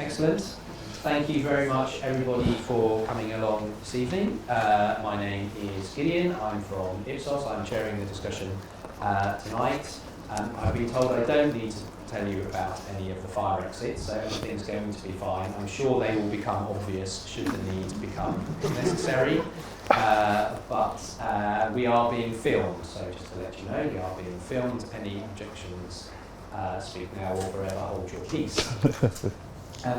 Excellent. Thank you very much, everybody, for coming along this evening. My name is Gideon. I'm from Ipsos. I'm chairing the discussion tonight. I've been told I don't need to tell you about any of the fire exits, so everything's going to be fine. I'm sure they will become obvious should the need become necessary. But we are being filmed, so just to let you know, we are being filmed. Any objections, speak now or forever hold your peace.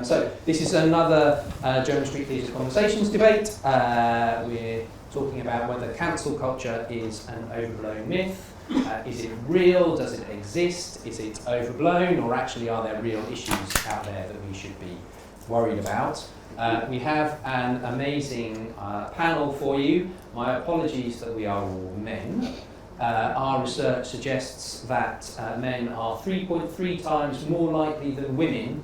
So this is another German Street Theatre Conversations debate. We're talking about whether cancel culture is an overblown myth. Is it real? Does it exist? Is it overblown? Or actually are there real issues out there that we should be worried about? We have an amazing panel for you. My apologies that we are all men. Our research suggests that men are 3.3 times more likely than women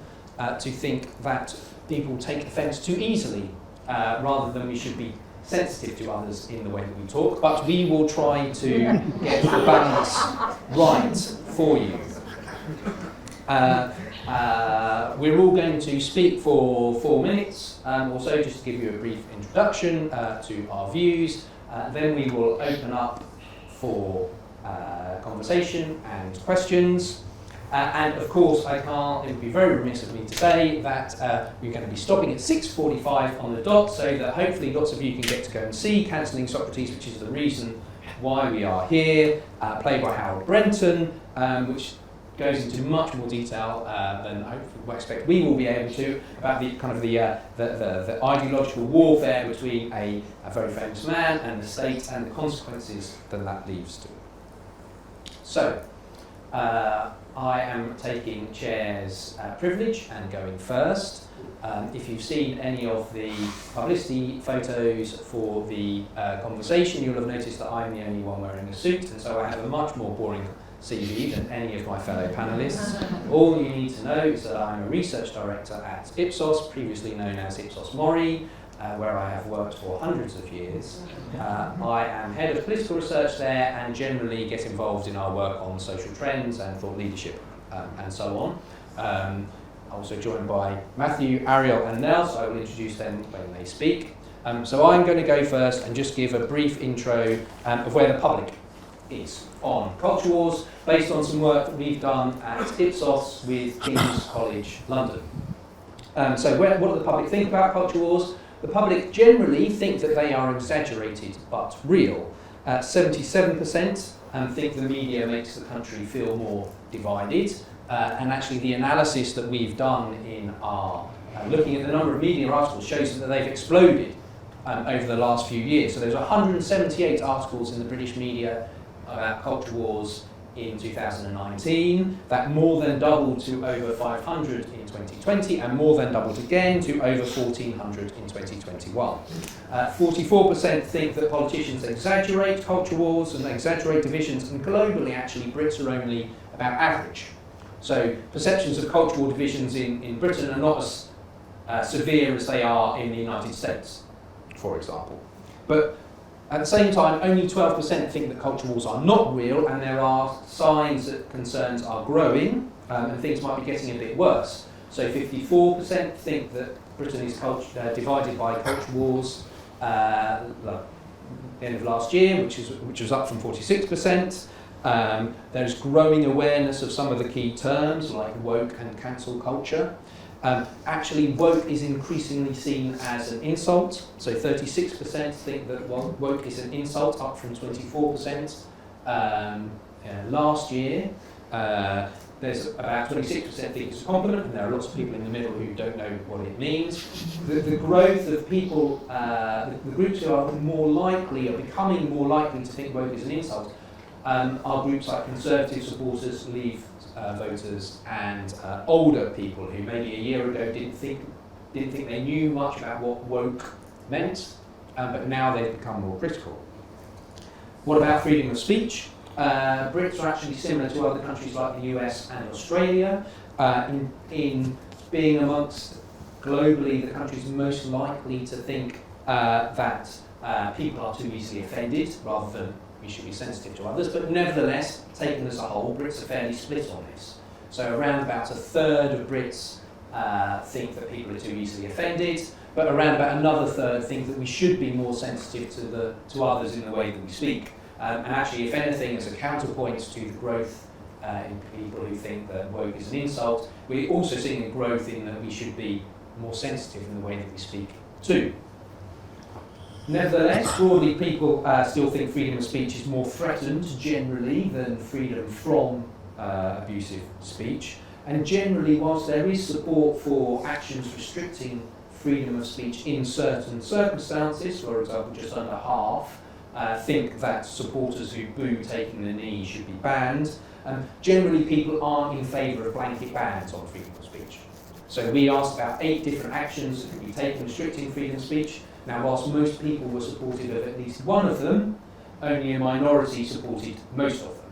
to think that people take offence too easily, rather than we should be sensitive to others in the way that we talk. But we will try to get the balance right for you. We're all going to speak for 4 minutes, also just to give you a brief introduction to our views. Then we will open up for conversation and questions. And of course, it would be very remiss of me to say that we're going to be stopping at 6:45 on the dot, so that hopefully lots of you can get to go and see Cancelling Socrates, which is the reason why we are here, played by Harold Brenton, which goes into much more detail than I expect we will be able to about the kind of the ideological warfare between a very famous man and the state and the consequences that leads to. So, I am taking chair's privilege and going first. If you've seen any of the publicity photos for the conversation, you'll have noticed that I'm the only one wearing a suit, and so I have a much more boring CV than any of my fellow panellists. All you need to know is that I'm a research director at Ipsos, previously known as Ipsos Mori, where I have worked for hundreds of years. I am head of political research there and generally get involved in our work on social trends and thought leadership and so on. Also joined by Matthew, Ariel and Nels. I will introduce them when they speak. So I'm going to go first and just give a brief intro of where the public is on culture wars, based on some work that we've done at Ipsos with King's College London. So what do the public think about culture wars? The public generally think that they are exaggerated but real. 77% think the media makes the country feel more divided. And actually the analysis that we've done in our looking at the number of media articles shows that they've exploded over the last few years. So there's 178 articles in the British media about culture wars in 2019. That more than doubled to over 500 in 2020 and more than doubled again to over 1,400 in 2021. 44% think that politicians exaggerate culture wars and exaggerate divisions, and globally actually Brits are only about average. So perceptions of culture war divisions in Britain are not as severe as they are in the United States, for example. But at the same time, only 12% think that culture wars are not real, and there are signs that concerns are growing and things might be getting a bit worse. So 54% think that Britain is divided by culture wars at the end of last year, which was up from 46%. There's growing awareness of some of the key terms like woke and cancel culture. Actually, woke is increasingly seen as an insult. So 36% think that woke is an insult, up from 24% last year. There's about 26% think it's a compliment, and there are lots of people in the middle who don't know what it means. The growth of people, the groups who are becoming more likely to think woke is an insult, are groups like conservative supporters, Leave voters, and older people who maybe a year ago didn't think they knew much about what woke meant, but now they've become more critical. What about freedom of speech? Brits are actually similar to other countries like the US and Australia in being amongst globally the countries most likely to think that people are too easily offended rather than we should be sensitive to others, but nevertheless, taken as a whole, Brits are fairly split on this. So around about a third of Brits think that people are too easily offended, but around about another third think that we should be more sensitive to others in the way that we speak. And actually, if anything, as a counterpoint to the growth in people who think that woke is an insult, we're also seeing a growth in that we should be more sensitive in the way that we speak too. Nevertheless, broadly, people still think freedom of speech is more threatened generally than freedom from abusive speech. And generally, whilst there is support for actions restricting freedom of speech in certain circumstances, for example, just under half think that supporters who boo taking the knee should be banned, generally people aren't in favour of blanket bans on freedom of speech. So we asked about 8 different actions that could be taken restricting freedom of speech. Now, whilst most people were supportive of at least one of them, only a minority supported most of them.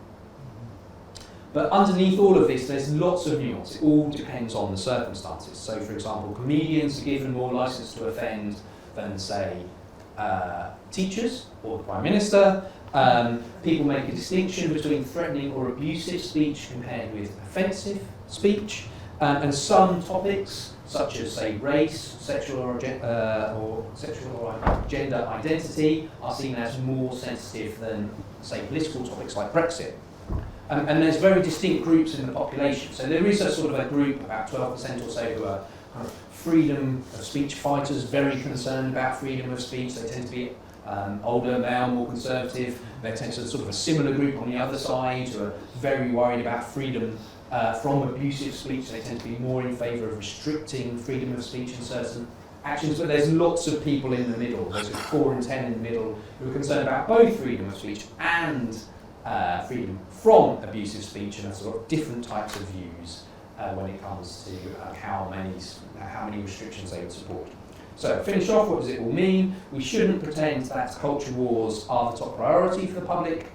But underneath all of this, there's lots of nuance. It all depends on the circumstances. So, for example, comedians are given more licence to offend than, say, teachers or the Prime Minister. People make a distinction between threatening or abusive speech compared with offensive speech. And some topics, such as, say, race, sexual or gender identity, are seen as more sensitive than, say, political topics like Brexit. And there's very distinct groups in the population. So there is a sort of a group, about 12% or so, who are kind of freedom of speech fighters, very concerned about freedom of speech. They tend to be older, male, more conservative. They tend to sort of a similar group on the other side who are very worried about freedom from abusive speech. They tend to be more in favour of restricting freedom of speech in certain actions. But there's lots of people in the middle. There's 4 and 10 in the middle who are concerned about both freedom of speech and freedom from abusive speech, and sort of different types of views when it comes to how many restrictions they would support. So, finish off, what does it all mean? We shouldn't pretend that culture wars are the top priority for the public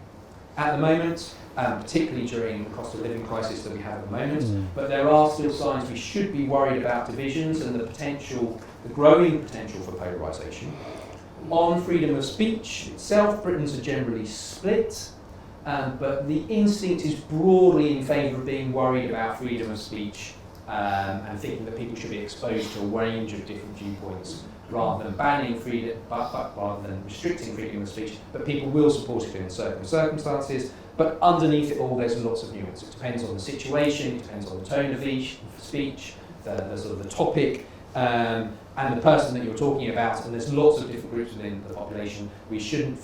at the moment, particularly during the cost of living crisis that we have at the moment. But there are still signs we should be worried about divisions and the growing potential for polarisation. On freedom of speech itself, Britons are generally split. But the instinct is broadly in favour of being worried about freedom of speech and thinking that people should be exposed to a range of different viewpoints rather than banning freedom, but rather than restricting freedom of speech. But people will support it in certain circumstances. But underneath it all, there's lots of nuance. It depends on the situation, it depends on the tone of each speech, the sort of the topic, and the person that you're talking about, and there's lots of different groups within the population. We shouldn't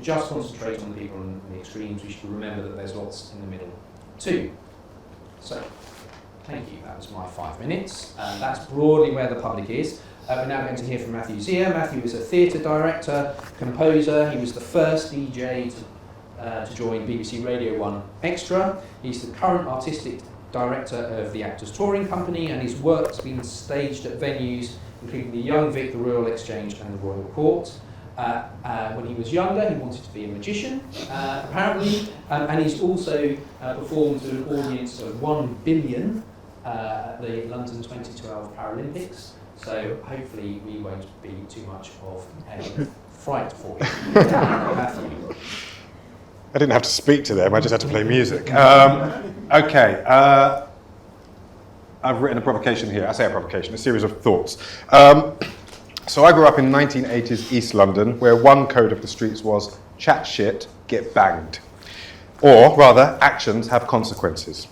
just concentrate on the people in the extremes. We should remember that there's lots in the middle too. So, thank you. That was my 5 minutes. That's broadly where the public is. We're now going to hear from Matthew Xia. Matthew is a theatre director, composer. He was the first DJ to join BBC Radio 1 Extra. He's the current artistic director of the Actors Touring Company, and his work's been staged at venues including the Young Vic, the Royal Exchange and the Royal Court. When he was younger, he wanted to be a magician, apparently, and he's also performed to an audience of 1 billion at the London 2012 Paralympics, so hopefully we won't be too much of a fright for you. Matthew. I didn't have to speak to them, I just had to play music. Okay, I've written a provocation here. I say a provocation, a series of thoughts. So I grew up in 1980s East London, where one code of the streets was chat shit, get banged. Or rather, actions have consequences.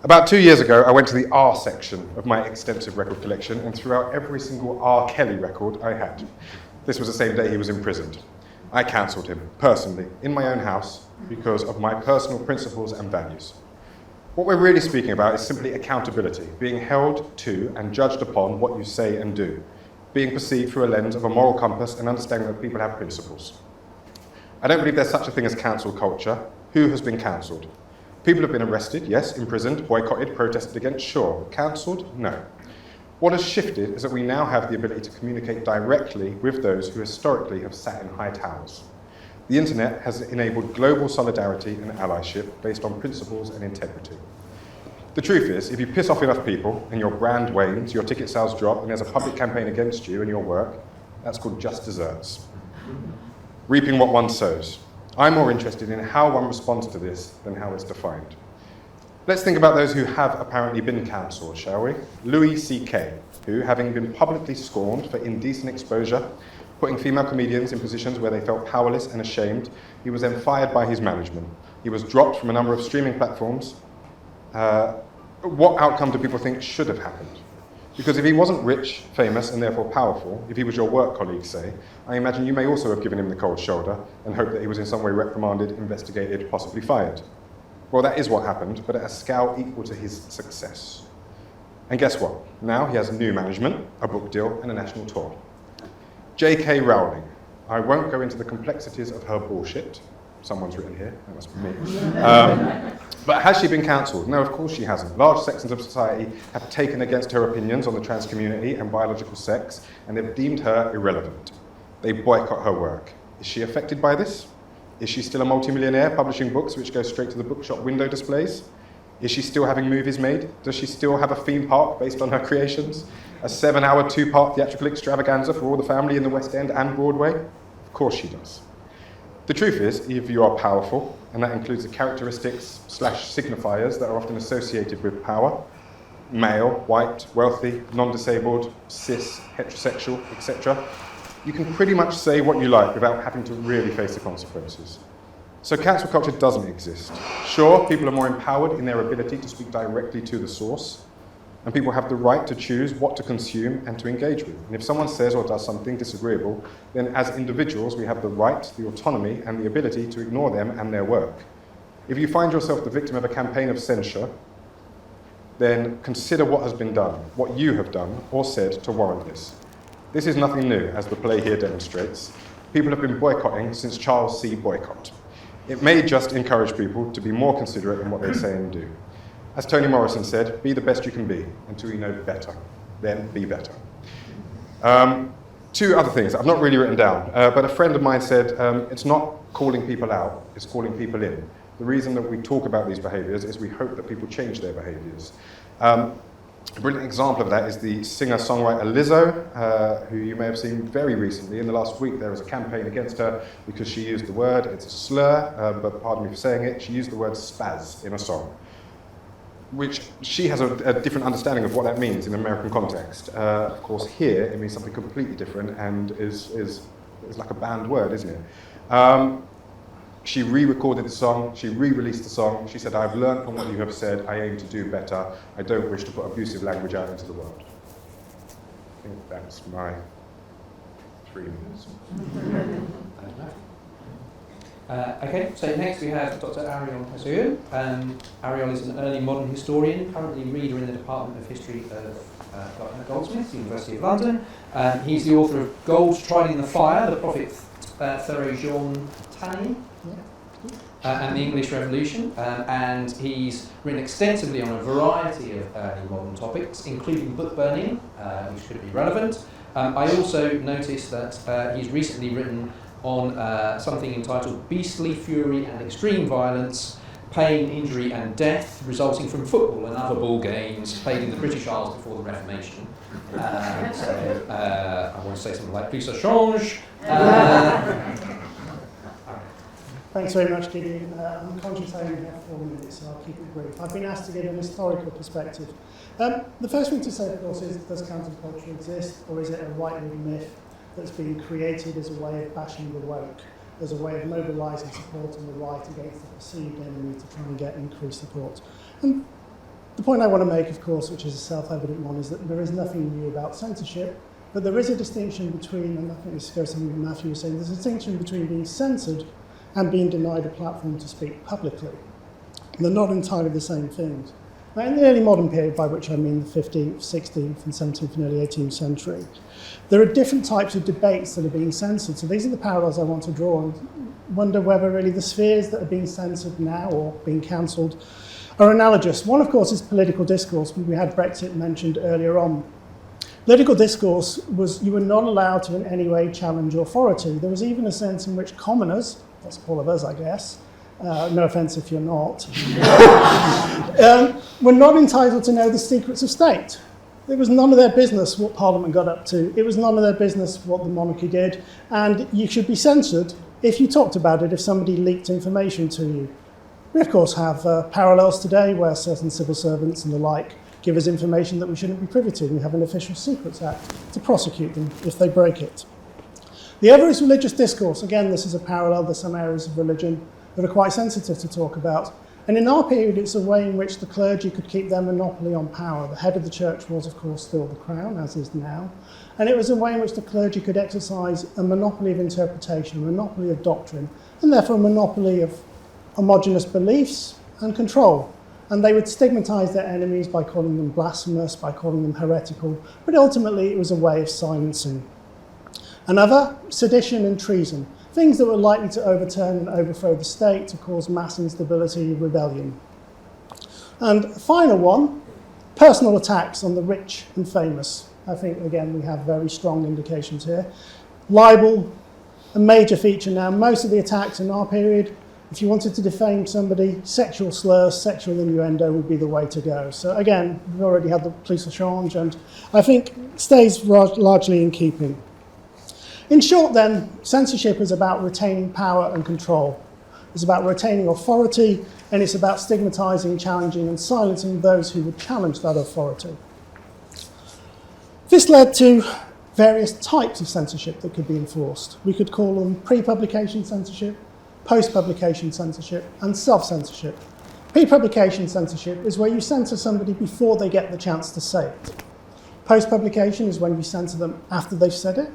About 2 years ago, I went to the R section of my extensive record collection and threw out every single R. Kelly record I had. This was the same day he was imprisoned. I cancelled him, personally, in my own house, because of my personal principles and values. What we're really speaking about is simply accountability, being held to and judged upon what you say and do, being perceived through a lens of a moral compass and understanding that people have principles. I don't believe there's such a thing as cancel culture. Who has been cancelled? People have been arrested, yes, imprisoned, boycotted, protested against, sure. Cancelled? No. What has shifted is that we now have the ability to communicate directly with those who historically have sat in high towers. The internet has enabled global solidarity and allyship based on principles and integrity. The truth is, if you piss off enough people and your brand wanes, your ticket sales drop, and there's a public campaign against you and your work, that's called just desserts. Reaping what one sows. I'm more interested in how one responds to this than how it's defined. Let's think about those who have apparently been cancelled, shall we? Louis C.K., who, having been publicly scorned for indecent exposure, putting female comedians in positions where they felt powerless and ashamed, he was then fired by his management. He was dropped from a number of streaming platforms. What outcome do people think should have happened? Because if he wasn't rich, famous, and therefore powerful, if he was your work colleague, say, I imagine you may also have given him the cold shoulder and hoped that he was in some way reprimanded, investigated, possibly fired. Well, that is what happened, but at a scale equal to his success. And guess what? Now he has new management, a book deal, and a national tour. J.K. Rowling. I won't go into the complexities of her bullshit. Someone's written here, that must be me. But has she been cancelled? No, of course she hasn't. Large sections of society have taken against her opinions on the trans community and biological sex, and they've deemed her irrelevant. They boycott her work. Is she affected by this? Is she still a multimillionaire publishing books which go straight to the bookshop window displays? Is she still having movies made? Does she still have a theme park based on her creations? A 7-hour, 2-part theatrical extravaganza for all the family in the West End and Broadway? Of course she does. The truth is, if you are powerful, and that includes the characteristics/signifiers that are often associated with power, male, white, wealthy, non-disabled, cis, heterosexual, etc., you can pretty much say what you like without having to really face the consequences. So cancel culture doesn't exist. Sure, people are more empowered in their ability to speak directly to the source, and people have the right to choose what to consume and to engage with. And if someone says or does something disagreeable, then as individuals, we have the right, the autonomy, and the ability to ignore them and their work. If you find yourself the victim of a campaign of censure, then consider what has been done, what you have done or said to warrant this. This is nothing new, as the play here demonstrates. People have been boycotting since Charles C. Boycott. It may just encourage people to be more considerate in what they say and do. As Toni Morrison said, be the best you can be until you know better, then be better. Two other things I've not really written down, but a friend of mine said, it's not calling people out, it's calling people in. The reason that we talk about these behaviours is we hope that people change their behaviours. A brilliant example of that is the singer-songwriter Lizzo, who you may have seen very recently. In the last week, there was a campaign against her because she used the word, it's a slur, but pardon me for saying it, she used the word spaz in a song, which she has a different understanding of what that means in American context. Of course, here, it means something completely different and is like a banned word, isn't it? She re-recorded the song, she re-released the song. She said, I've learned from what you have said, I aim to do better. I don't wish to put abusive language out into the world. I think that's my 3 minutes. Okay, so next we have Dr Ariel Hessayon. Ariel is an early modern historian, currently reader in the Department of History of Goldsmiths University of London. He's the author of Gold Tried in the Fire, the Prophet Thoreau Jean Tanny, and the English Revolution, and he's written extensively on a variety of early modern topics, including book burning, which could be relevant. I also noticed that he's recently written on something entitled Beastly Fury and Extreme Violence, Pain, Injury and Death resulting from football and other ball games played in the British Isles before the Reformation. I want to say something like plus ça change. Thanks very much, Gideon. I'm conscious I only have 4 minutes, so I'll keep it brief. I've been asked to give an historical perspective. The first thing to say, of course, is does counterculture exist, or is it a right-wing myth that's been created as a way of bashing the woke, as a way of mobilising support on the right against the perceived enemy to try and get increased support? And the point I want to make, of course, which is a self-evident one, is that there is nothing new about censorship, but there is a distinction between, and I think this goes to something that Matthew was saying, there's a distinction between being censored and being denied a platform to speak publicly. They're not entirely the same things. Now, in the early modern period, by which I mean the 15th, 16th and 17th and early 18th century, there are different types of debates that are being censored. So these are the parallels I want to draw and wonder whether really the spheres that are being censored now or being cancelled are analogous. One, of course, is political discourse. We had Brexit mentioned earlier on. Political discourse was you were not allowed to in any way challenge authority. There was even a sense in which commoners, that's all of us, I guess, no offence if you're not, were not entitled to know the secrets of state. It was none of their business what Parliament got up to. It was none of their business what the monarchy did. And you should be censored if you talked about it, if somebody leaked information to you. We, of course, have parallels today where certain civil servants and the like give us information that we shouldn't be privy to. We have an Official Secrets Act to prosecute them if they break it. The other is religious discourse. Again, this is a parallel. There's some areas of religion that are quite sensitive to talk about. And in our period, it's a way in which the clergy could keep their monopoly on power. The head of the church was, of course, still the crown, as is now. And it was a way in which the clergy could exercise a monopoly of interpretation, a monopoly of doctrine, and therefore a monopoly of homogeneous beliefs and control. And they would stigmatize their enemies by calling them blasphemous, by calling them heretical, but ultimately it was a way of silencing. Another, sedition and treason, things that were likely to overturn and overthrow the state, to cause mass instability, rebellion. And a final one, personal attacks on the rich and famous. I think, again, we have very strong indications here. Libel, a major feature now. Most of the attacks in our period, if you wanted to defame somebody, sexual slurs, sexual innuendo would be the way to go. So again, we've already had the police of change, and I think stays largely in keeping. In short then, censorship is about retaining power and control. It's about retaining authority, and it's about stigmatizing, challenging, and silencing those who would challenge that authority. This led to various types of censorship that could be enforced. We could call them pre-publication censorship, post-publication censorship, and self-censorship. Pre-publication censorship is where you censor somebody before they get the chance to say it. Post-publication is when you censor them after they've said it.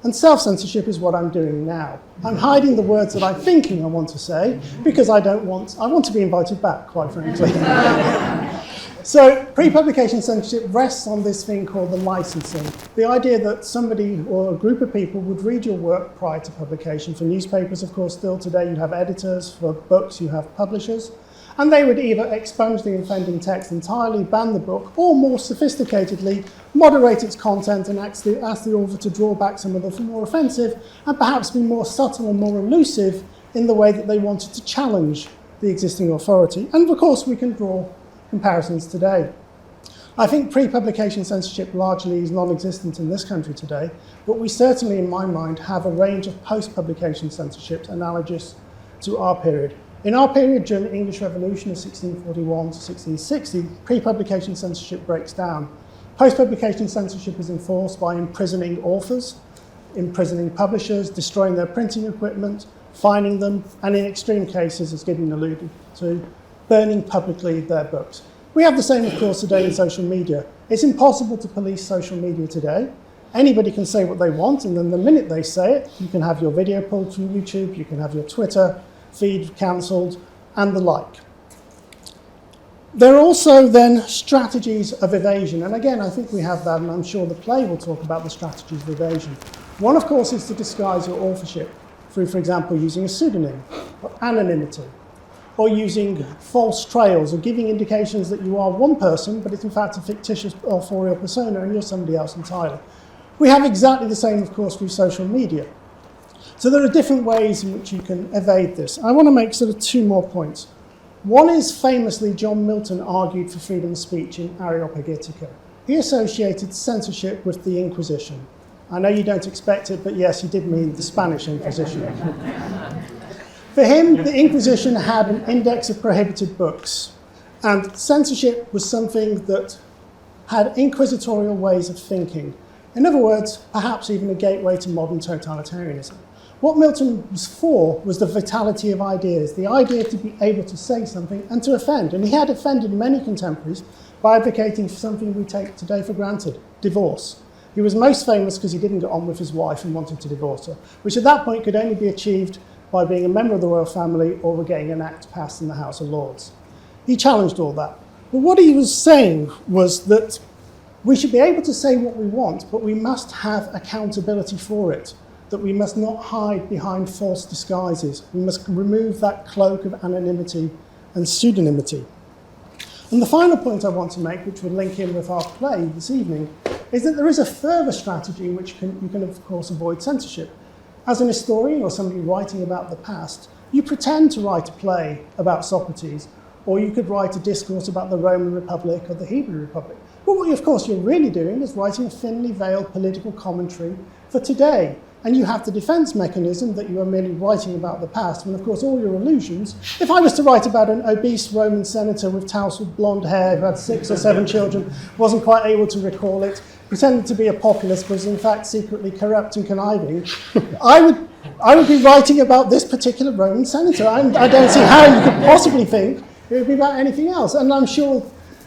And self-censorship is what I'm doing now. I'm hiding the words that I'm thinking I want to say because I want to be invited back, quite frankly. So pre-publication censorship rests on this thing called the licensing. The idea that somebody or a group of people would read your work prior to publication. For newspapers, of course, still today you have editors. For books, you have publishers. And they would either expunge the offending text entirely, ban the book, or more sophisticatedly, moderate its content and ask the author to draw back some of the more offensive and perhaps be more subtle and more elusive in the way that they wanted to challenge the existing authority. And of course, we can draw comparisons today. I think pre-publication censorship largely is non-existent in this country today, but we certainly, in my mind, have a range of post-publication censorships analogous to our period. In our period, during the English Revolution of 1641 to 1660, pre-publication censorship breaks down. Post-publication censorship is enforced by imprisoning authors, imprisoning publishers, destroying their printing equipment, fining them, and in extreme cases, as Gideon alluded to, burning publicly their books. We have the same, of course, today in social media. It's impossible to police social media today. Anybody can say what they want, and then the minute they say it, you can have your video pulled from YouTube, you can have your Twitter feed cancelled, and the like. There are also then strategies of evasion, and again, I think we have that, and I'm sure the play will talk about the strategies of evasion. One, of course, is to disguise your authorship through, for example, using a pseudonym, or anonymity, or using false trails, or giving indications that you are one person, but it's in fact a fictitious authorial persona, and you're somebody else entirely. We have exactly the same, of course, with social media. So there are different ways in which you can evade this. I want to make sort of two more points. One is famously John Milton argued for freedom of speech in Areopagitica. He associated censorship with the Inquisition. I know you don't expect it, but yes, he did mean the Spanish Inquisition. For him, the Inquisition had an index of prohibited books, and censorship was something that had inquisitorial ways of thinking. In other words, perhaps even a gateway to modern totalitarianism. What Milton was for was the vitality of ideas, the idea to be able to say something and to offend. And he had offended many contemporaries by advocating for something we take today for granted, divorce. He was most famous because he didn't get on with his wife and wanted to divorce her, which at that point could only be achieved by being a member of the royal family or getting an act passed in the House of Lords. He challenged all that. But what he was saying was that we should be able to say what we want, but we must have accountability for it. That we must not hide behind false disguises. We must remove that cloak of anonymity and pseudonymity. And the final point I want to make, which will link in with our play this evening, is that there is a further strategy in which you can, of course, avoid censorship. As an historian or somebody writing about the past, you pretend to write a play about Socrates, or you could write a discourse about the Roman Republic or the Hebrew Republic. But what, of course, you're really doing is writing a thinly veiled political commentary for today. and you have the defence mechanism that you are merely writing about the past, when of course all your illusions, if I was to write about an obese Roman senator with tousled blonde hair who had 6 or 7 children, wasn't quite able to recall it, pretended to be a populist, was in fact secretly corrupt and conniving, I would be writing about this particular Roman senator. I don't see how you could possibly think it would be about anything else. And I'm sure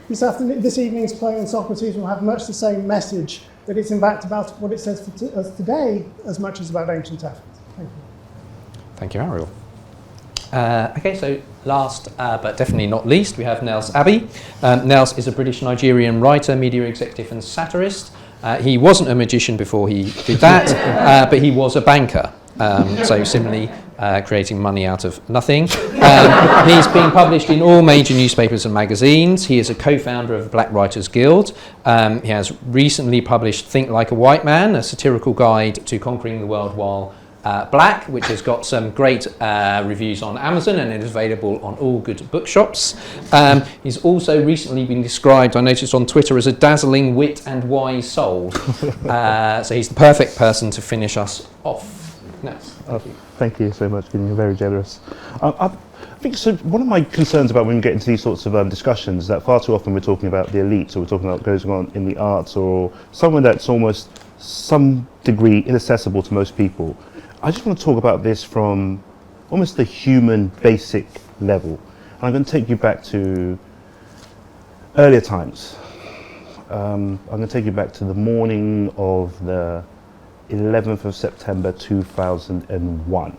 this evening's play on Socrates will have much the same message, that it's in fact about what it says to us today as much as about ancient Athens. Thank you. Thank you, Ariel. Okay, so last but definitely not least, we have Nels Abbey. Nels is a British-Nigerian writer, media executive and satirist. He wasn't a magician before he did that, but he was a banker. So similarly, creating money out of nothing. He's been published in all major newspapers and magazines. He is a co-founder of the Black Writers Guild. He has recently published Think Like a White Man, a satirical guide to conquering the world while black, which has got some great reviews on Amazon and it is available on all good bookshops. He's also recently been described, I noticed on Twitter, as a dazzling wit and wise soul. So he's the perfect person to finish us off. No, thank you so much, Gideon. You're very generous. I think so. One of my concerns about when we get into these sorts of discussions is that far too often we're talking about the elites, or we're talking about what goes on in the arts, or somewhere that's almost some degree inaccessible to most people. I just want to talk about this from almost the human basic level. And I'm going to take you back to earlier times. I'm going to take you back to the morning of the 11th of September 2001.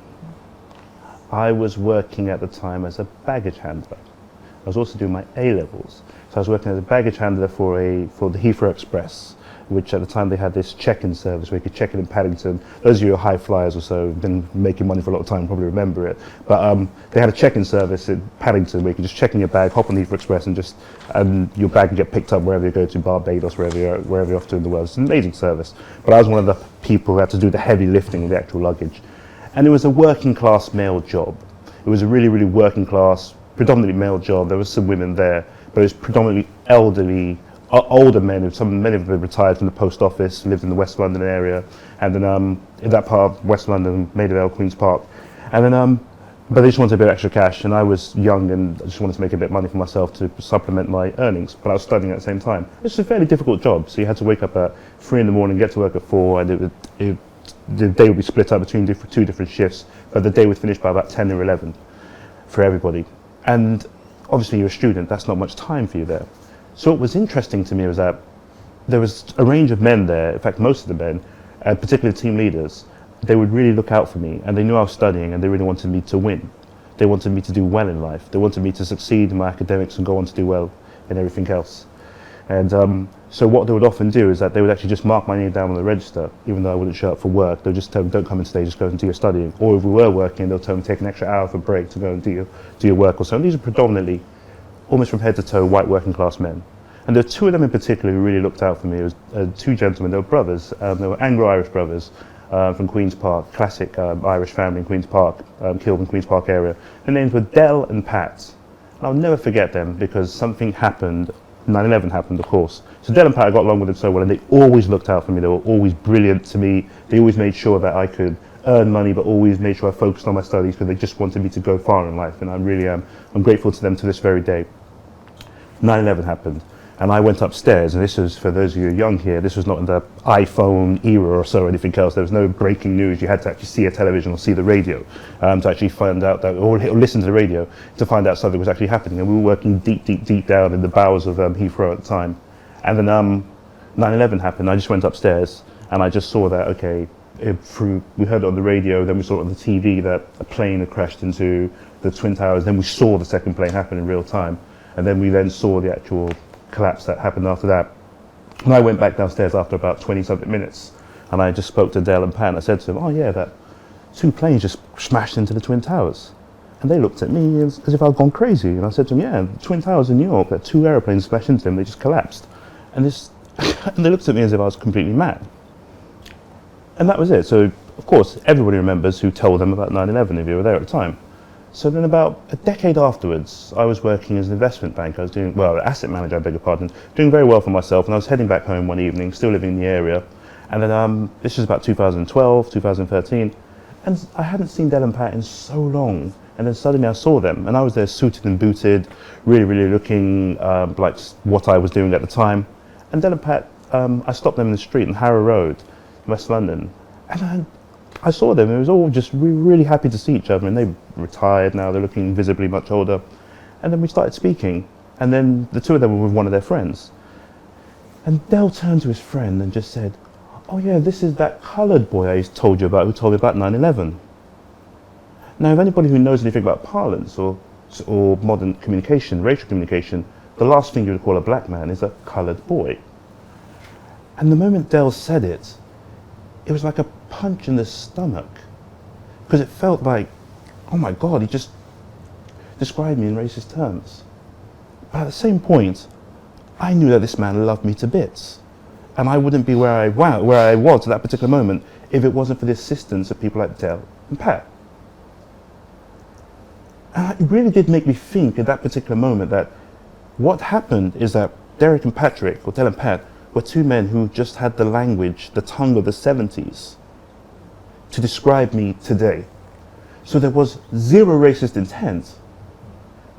I was working at the time as a baggage handler. I was also doing my A-levels. So I was working as a baggage handler for the Heathrow Express, which at the time they had this check-in service where you could check in Paddington. Those of you who are high flyers or so, been making money for a lot of time, probably remember it. But they had a check-in service in Paddington where you could just check in your bag, hop on the Heathrow Express, and your bag can get picked up wherever you go to, Barbados, wherever you're off to in the world. It's an amazing service. But I was one of the people who had to do the heavy lifting of the actual luggage. And it was a working class male job. It was a really, really working class, predominantly male job. There was some women there, but it was predominantly elderly, older men. Many of them retired from the post office, lived in the West London area, and then in that part of West London, Maida Queen's Park. And then, but they just wanted a bit of extra cash, and I was young and I just wanted to make a bit of money for myself to supplement my earnings, but I was studying at the same time. It's a fairly difficult job, so you had to wake up at 3 in the morning, get to work at 4, and the day would be split up between two different shifts, but the day would finish by about 10 or 11 for everybody. And obviously you're a student, that's not much time for you there. So what was interesting to me was that there was a range of men there, in fact most of the men, particularly team leaders, they would really look out for me, and they knew I was studying and they really wanted me to win. They wanted me to do well in life. They wanted me to succeed in my academics and go on to do well in everything else. And so what they would often do is that they would actually just mark my name down on the register, even though I wouldn't show up for work. They'll just tell me, don't come in today, just go and do your studying. Or if we were working, they'll tell me, take an extra hour for a break to go and do your work or so. And these are predominantly, almost from head to toe, white working class men. And there were two of them in particular who really looked out for me. It was two gentlemen, they were brothers. They were Anglo-Irish brothers from Queen's Park, classic Irish family in Queen's Park, Kilburn, Queen's Park area. Their names were Del and Pat. And I'll never forget them because something happened. 9/11 happened, of course. So Del and Pat, I got along with them so well, and they always looked out for me. They were always brilliant to me. They always made sure that I could earn money, but always made sure I focused on my studies because they just wanted me to go far in life. And I really am. I'm grateful to them to this very day. 9/11 happened. And I went upstairs, and this was, for those of you young here, this was not in the iPhone era or so or anything else. There was no breaking news. You had to actually see a television or see the radio to actually find out that, or listen to the radio to find out something was actually happening. And we were working deep down in the bowels of Heathrow at the time. And then 9/11 happened. I just went upstairs, and I just saw that, okay, we heard it on the radio, then we saw it on the TV that a plane had crashed into the Twin Towers. Then we saw the second plane happen in real time. And then we then saw the actual collapse that happened after that. And I went back downstairs after about 20-something minutes, and I just spoke to Del and Pan. I said to them, oh yeah, that 2 planes just smashed into the Twin Towers. And they looked at me as if I'd gone crazy. And I said to them, yeah, the Twin Towers in New York, that 2 aeroplanes smashed into them, they just collapsed. And and they looked at me as if I was completely mad. And that was it. So, of course, everybody remembers who told them about 9/11 if you were there at the time. So then about a decade afterwards, I was working as an investment banker. I was doing, well, asset manager, I beg your pardon, doing very well for myself. And I was heading back home one evening, still living in the area. And then this was about 2012, 2013, and I hadn't seen Del and Pat in so long. And then suddenly I saw them, and I was there suited and booted, really, really looking like what I was doing at the time. And Del and Pat, I stopped them in the street on Harrow Road, West London, and I saw them. It was all just really happy to see each other, and they retired now. They're looking visibly much older. And then we started speaking, and then the two of them were with one of their friends. And Del turned to his friend and just said, "Oh yeah, this is that coloured boy I told you about, who told me about 9/11. Now, if anybody who knows anything about parlance or modern communication, racial communication, the last thing you would call a black man is a coloured boy." And the moment Del said it, it was like a punch in the stomach, because it felt like, oh my God, he just described me in racist terms. But at the same point, I knew that this man loved me to bits, and I wouldn't be where I was at that particular moment if it wasn't for the assistance of people like Del and Pat. And it really did make me think at that particular moment that what happened is that Derek and Patrick, or Del and Pat, were two men who just had the language, the tongue of the 70s to describe me today. So there was zero racist intent,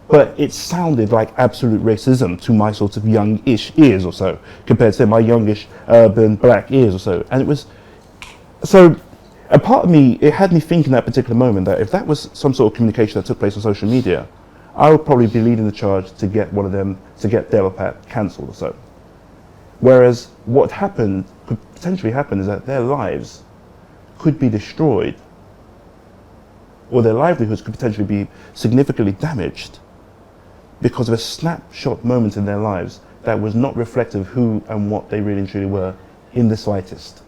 but it sounded like absolute racism to my sort of youngish ears or so, compared to my youngish urban black ears or so. And it was, so a part of me, it had me thinking that particular moment that if that was some sort of communication that took place on social media, I would probably be leading the charge to get one of them, to get Del or Pat cancelled or so. Whereas what happened, could potentially happen, is that their lives could be destroyed, or their livelihoods could potentially be significantly damaged because of a snapshot moment in their lives that was not reflective of who and what they really and truly were in the slightest.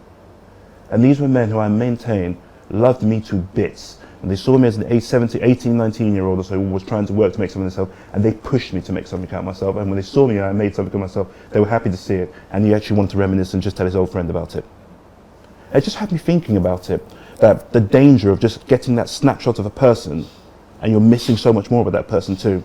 And these were men who I maintain loved me to bits. And they saw me as an 18, 19-year-old or so who was trying to work to make something of myself, and they pushed me to make something out of myself. And when they saw me and I made something of myself, they were happy to see it, and he actually wanted to reminisce and just tell his old friend about it. It just had me thinking about it, that the danger of just getting that snapshot of a person, and you're missing so much more about that person too.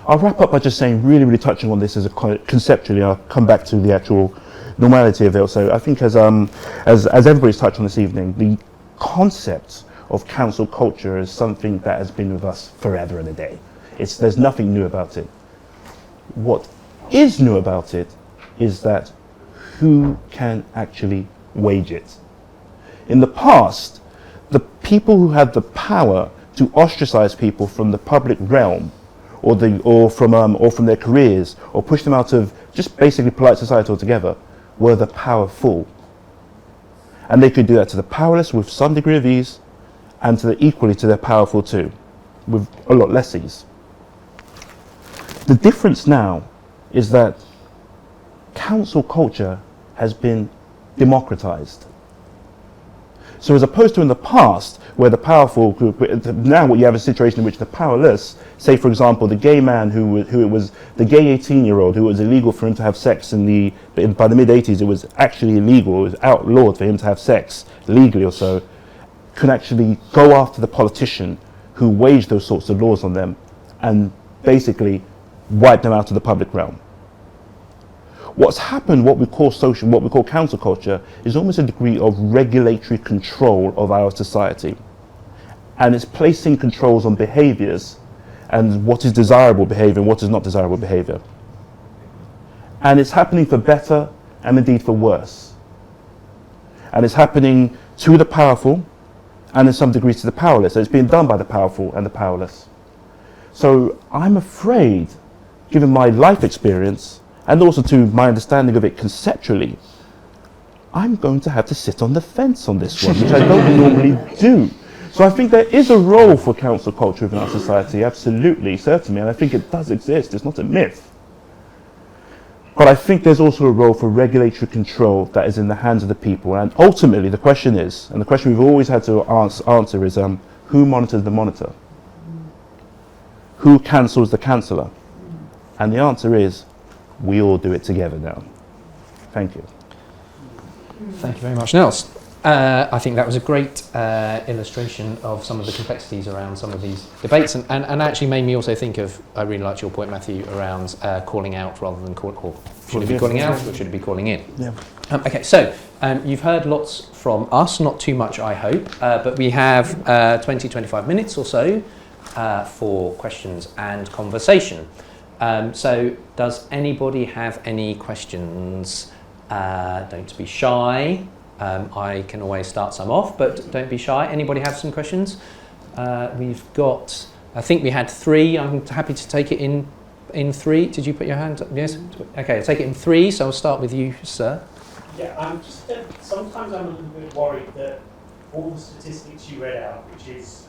I'll wrap up by just saying, really touching on this as a conceptually. I'll come back to the actual normality of it. So I think as everybody's touched on this evening, the concept of cancel culture is something that has been with us forever and a day. There's nothing new about it. What is new about it is that who can actually wage it? In the past, the people who had the power to ostracize people from the public realm, or from their careers, or push them out of just basically polite society altogether, were the powerful. And they could do that to the powerless with some degree of ease, and equally to the powerful too, with a lot less ease. The difference now is that cancel culture has been democratized. So as opposed to in the past, where the powerful, now what you have a situation in which the powerless, say for example, the gay man who it was, the gay 18-year-old who it was illegal for him to have sex by the mid-80s, it was actually illegal, it was outlawed for him to have sex legally or so, can actually go after the politician who waged those sorts of laws on them and basically wipe them out of the public realm. What's happened, what we call cancel culture, is almost a degree of regulatory control of our society. And it's placing controls on behaviors and what is desirable behavior and what is not desirable behavior. And it's happening for better and indeed for worse. And it's happening to the powerful and in some degrees to the powerless. So it's being done by the powerful and the powerless. So I'm afraid, given my life experience, and also to my understanding of it conceptually, I'm going to have to sit on the fence on this one, which I don't normally do. So I think there is a role for cancel culture within our society, absolutely, certainly, and I think it does exist, it's not a myth. But I think there's also a role for regulatory control that is in the hands of the people, and ultimately the question is, and the question we've always had to answer is, who monitors the monitor? Who cancels the canceller? And the answer is, we all do it together now. Thank you. Thank you very much, Nels. I think that was a great illustration of some of the complexities around some of these debates, and actually made me also think of, I really liked your point, Matthew, around calling out rather than should it be calling out or should it be calling in? Yeah. Okay, so you've heard lots from us, not too much I hope, but we have 20-25 minutes or so for questions and conversation. So does anybody have any questions? Don't be shy. I can always start some off, but don't be shy. Anybody have some questions? We've got, I think we had 3. I'm happy to take it in 3. Did you put your hand up? Yes? Okay, I'll take it in 3, so I'll start with you, sir. Yeah, I'm just, sometimes I'm a little bit worried that all the statistics you read out, which is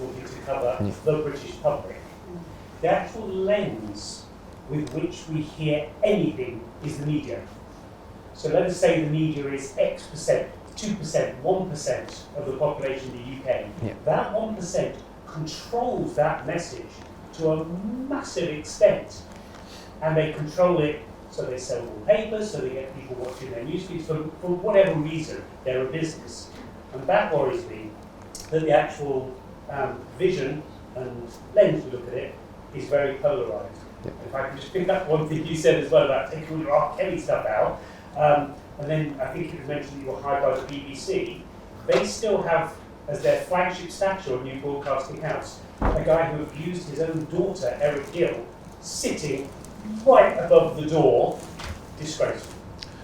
looking to cover the British public, the actual lens with which we hear anything is the media. So let us say the media is X percent, 2%, 1% of the population in the UK. Yeah. That 1% controls that message to a massive extent. And they control it so they sell more papers, so they get people watching their newsfeeds. For whatever reason, they're a business. And that worries me, that the actual vision and lens we look at it is very polarised. Yeah. If I can just pick up one thing you said as well about taking all your R. Kelly stuff out, and then I think it was mentioned that you were hired by the BBC, they still have as their flagship statue on New Broadcasting House a guy who abused his own daughter, Eric Gill, sitting right above the door, disgraceful.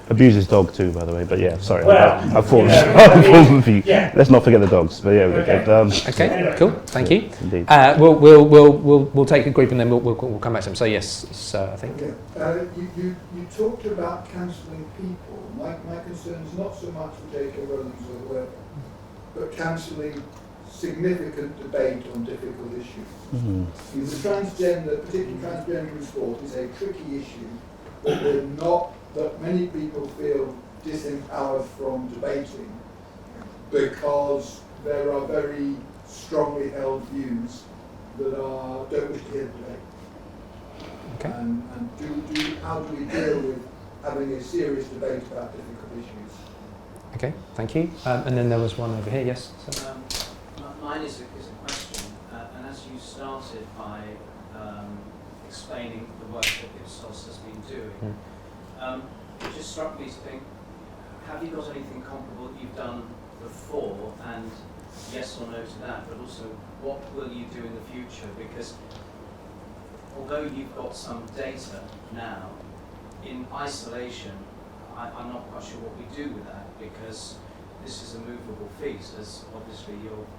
Abuse his dog too, by the way, but yeah, sorry. Well, I've fallen for you. Yeah. Let's not forget the dogs, but yeah. Okay. Okay, Anyway. cool. Thank you. Indeed. We'll take a group and then we'll come back to them. So yes, sir, I think. Okay. You talked about cancelling people. My concern is not so much for J.K. Rowling or whoever, but cancelling significant debate on difficult issues. Mm-hmm. The transgender, particularly transgender in sport, is a tricky issue that many people feel disempowered from debating because there are very strongly held views that don't wish to hear the debate. Okay. And how do we deal with having a serious debate about difficult issues? Okay, thank you. And then there was one over here. Yes. So. Mine is a question, and as you started by explaining the work that Ipsos has been doing, it just struck me to think, have you got anything comparable that you've done before, and yes or no to that, but also what will you do in the future? Because although you've got some data now, in isolation, I'm not quite sure what we do with that, because this is a movable feast, as obviously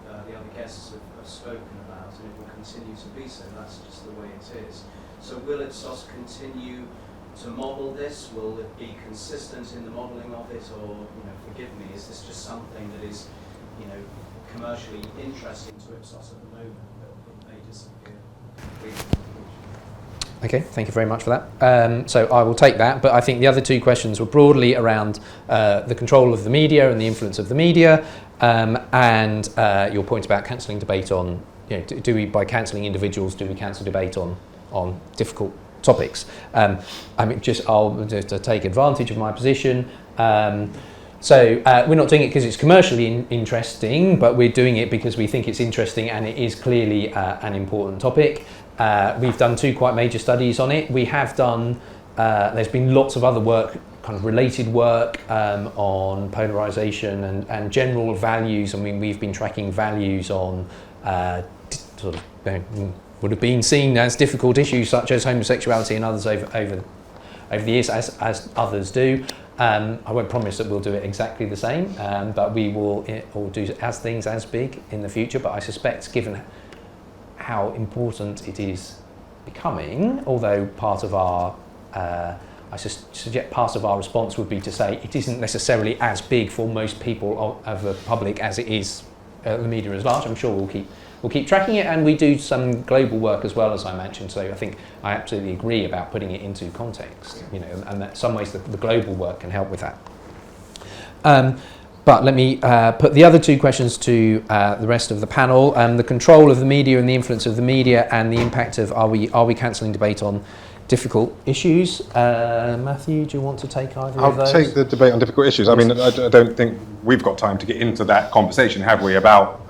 the other guests have spoken about, and it will continue to be so. That's just the way it is. So will Ipsos continue to model this? Will it be consistent in the modelling of it, or, forgive me, is this just something that is, commercially interesting to Ipsos at the moment, but it may disappear completely? Okay, thank you very much for that. So I will take that, but I think the other 2 questions were broadly around the control of the media and the influence of the media, and your point about cancelling debate on, do we, by cancelling individuals, do we cancel debate on difficult topics? I'll just take advantage of my position. So we're not doing it because it's commercially interesting, but we're doing it because we think it's interesting and it is clearly an important topic. We've done 2 quite major studies on it. We have done, there's been lots of other work, kind of related work on polarisation and general values. I mean, we've been tracking values on sort of would have been seen as difficult issues such as homosexuality and others over the years, as others do. I won't promise that we'll do it exactly the same, but we will do things as big in the future. But I suspect, given how important it is becoming, although part of our, I suggest part of our response would be to say it isn't necessarily as big for most people of the public as it is the media as large. I'm sure we'll keep tracking it, and we do some global work as well, as I mentioned. So I think I absolutely agree about putting it into context, and that in some ways the global work can help with that. But let me put the other 2 questions to the rest of the panel. The control of the media and the influence of the media, and the impact of are we cancelling debate on difficult issues. Matthew, do you want to take either of I'll those? take the debate on difficult issues. I mean, I don't think we've got time to get into that conversation, have we, about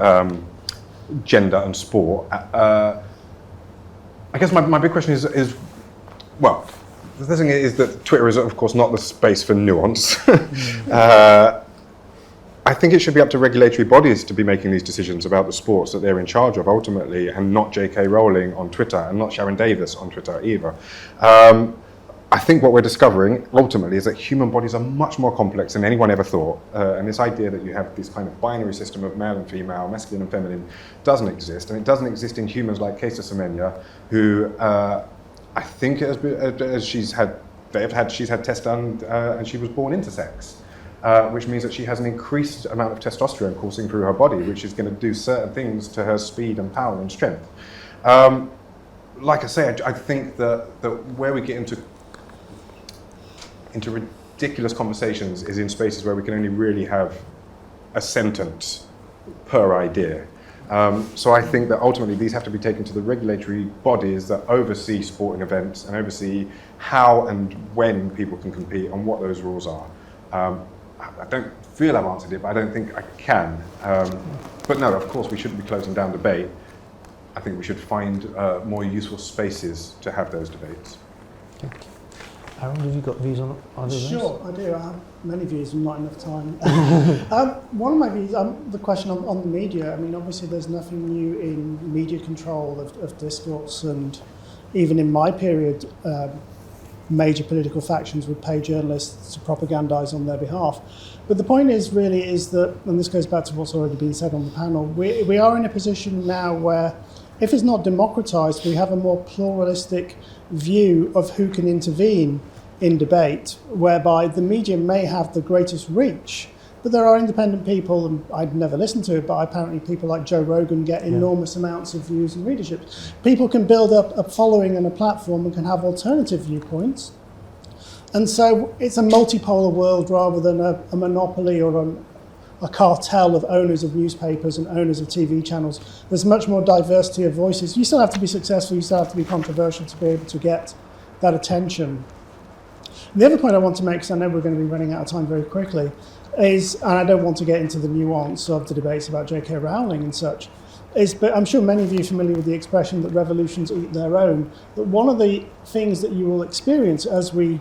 gender and sport. I guess my big question is, well, the thing is that Twitter is, of course, not the space for nuance. I think it should be up to regulatory bodies to be making these decisions about the sports that they're in charge of ultimately, and not J.K. Rowling on Twitter, and not Sharon Davis on Twitter either. I think what we're discovering ultimately is that human bodies are much more complex than anyone ever thought. And this idea that you have this kind of binary system of male and female, masculine and feminine, doesn't exist. And it doesn't exist in humans like Kesa Semenya, who I think she's had tests done and she was born intersex. Which means that she has an increased amount of testosterone coursing through her body, which is going to do certain things to her speed and power and strength. Like I say, I think that where we get into ridiculous conversations is in spaces where we can only really have a sentence per idea. So I think that ultimately these have to be taken to the regulatory bodies that oversee sporting events and oversee how and when people can compete and what those rules are. I don't feel I've answered it, but I don't think I can. But no, of course, we shouldn't be closing down debate. I think we should find more useful spaces to have those debates. Thank you. Aaron, have you got views on either of those? Sure, I do. I have many views and not enough time. One of my views, the question on the media, I mean, obviously there's nothing new in media control of discourse, and even in my period, major political factions would pay journalists to propagandise on their behalf. But the point is that, and this goes back to what's already been said on the panel, we are in a position now where, if it's not democratised, we have a more pluralistic view of who can intervene in debate, whereby the media may have the greatest reach, but there are independent people, and I'd never listened to it, but apparently people like Joe Rogan get enormous amounts of views and readership. People can build up a following and a platform and can have alternative viewpoints. And so it's a multipolar world rather than a monopoly or a cartel of owners of newspapers and owners of TV channels. There's much more diversity of voices. You still have to be successful, you still have to be controversial to be able to get that attention. The other point I want to make, because I know we're going to be running out of time very quickly, is, and I don't want to get into the nuance of the debates about J.K. Rowling and such, but I'm sure many of you are familiar with the expression that revolutions eat their own, that one of the things that you will experience as we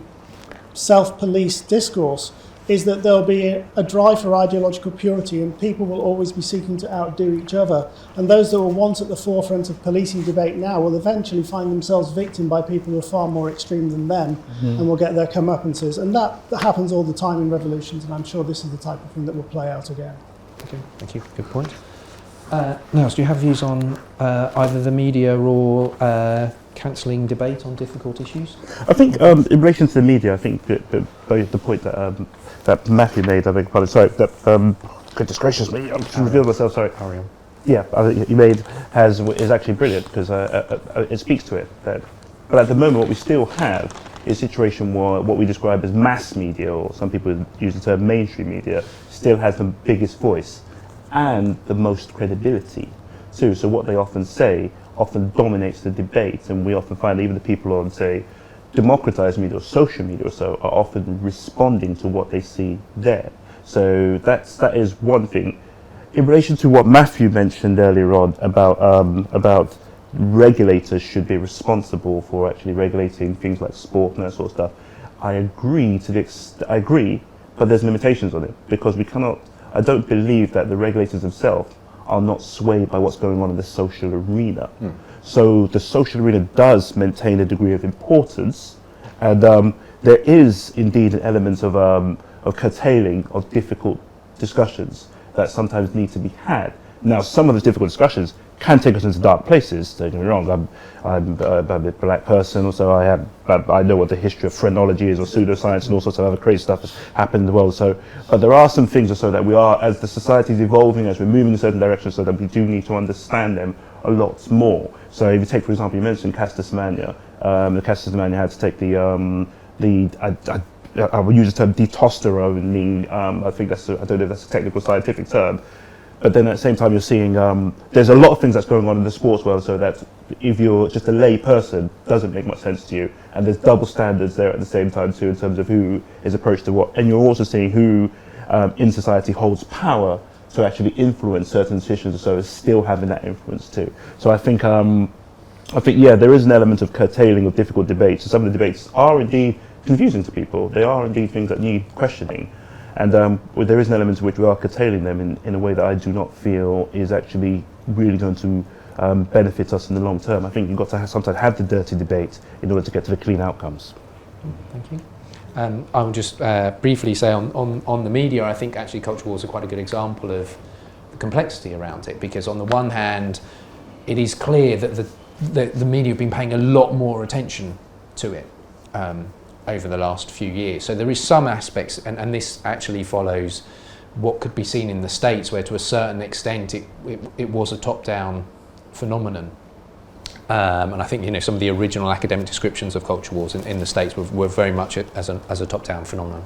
self-police discourse is that there'll be a drive for ideological purity, and people will always be seeking to outdo each other. And those that were once at the forefront of policing debate now will eventually find themselves victim by people who are far more extreme than them, and will get their comeuppances. And that happens all the time in revolutions, and I'm sure this is the type of thing that will play out again. Okay, thank you. Good point. Nels, do you have views on either the media or cancelling debate on difficult issues? I think in relation to the media, I think the point that Matthew made, I beg your pardon, sorry, that, goodness gracious me, I'm just revealing myself, sorry. Ariel. Yeah, you made is actually brilliant, because it speaks to it. But at the moment, what we still have is a situation where what we describe as mass media, or some people use the term mainstream media, still has the biggest voice and the most credibility too. So what they often say often dominates the debate, and we often find even the people on, say, democratized media or social media or so are often responding to what they see there. So that is one thing. In relation to what Matthew mentioned earlier on about regulators should be responsible for actually regulating things like sport and that sort of stuff, I agree, but there's limitations on it, because I don't believe that the regulators themselves are not swayed by what's going on in the social arena. So the social arena does maintain a degree of importance, and there is indeed an element of curtailing of difficult discussions that sometimes need to be had. Now, some of those difficult discussions can take us into dark places. Don't get me wrong. I'm a black person, so I know what the history of phrenology is, or pseudoscience, and all sorts of other crazy stuff that's happened in the world. So, but there are some things so that we are, as the society is evolving, as we're moving in a certain direction, so that we do need to understand them a lot more. So, if you take, for example, you mentioned Caster Semenya. The Caster Semenya had to take I will use the term testosterone. I think I don't know if that's a technical scientific term. But then at the same time, you're seeing there's a lot of things that's going on in the sports world, so that if you're just a lay person, doesn't make much sense to you. And there's double standards there at the same time too, in terms of who is approached to what. And you're also seeing who in society holds power to actually influence certain decisions, so it's still having that influence too. So I think yeah, there is an element of curtailing of difficult debates. Some of the debates are indeed confusing to people. They are indeed things that need questioning. And there is an element to which we are curtailing them in a way that I do not feel is actually really going to benefit us in the long term. I think you've got to sometimes have the dirty debate in order to get to the clean outcomes. Thank you. I will just briefly say on the media, I think actually culture wars are quite a good example of the complexity around it, because on the one hand, it is clear that the media have been paying a lot more attention to it over the last few years. So there is some aspects, and this actually follows what could be seen in the States, where to a certain extent it was a top-down phenomenon. And I think some of the original academic descriptions of culture wars in the States were very much as a top-down phenomenon.